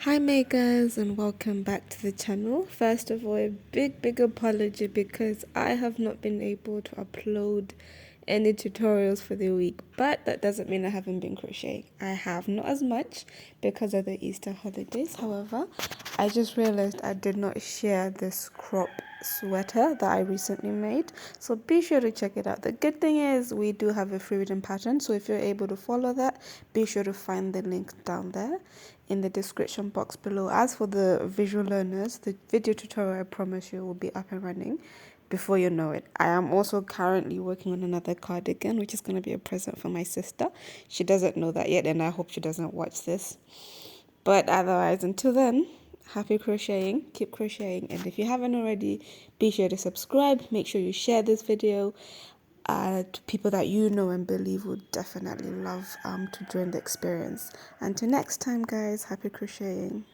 Hi makers, and welcome back to the channel. First of all, a big apology because I have not been able to upload any tutorials for the week, but that doesn't mean I haven't been crocheting. I have, not as much because of the Easter holidays. However, I just realized I did not share this crop sweater that I recently made, so be sure to check it out. The good thing is we do have a free reading pattern, so if you're able to follow that, be sure to find the link down there in the description box below. As for the visual learners, the video tutorial I promise you will be up and running before you know it. I am also currently working on another cardigan, which is going to be a present for my sister. She doesn't know that yet, and I hope she doesn't watch this. But otherwise, until then, happy crocheting, keep crocheting, and if you haven't already, be sure to subscribe. Make sure you share this video to people that you know and believe would definitely love to join the experience. Until next time, guys, happy crocheting.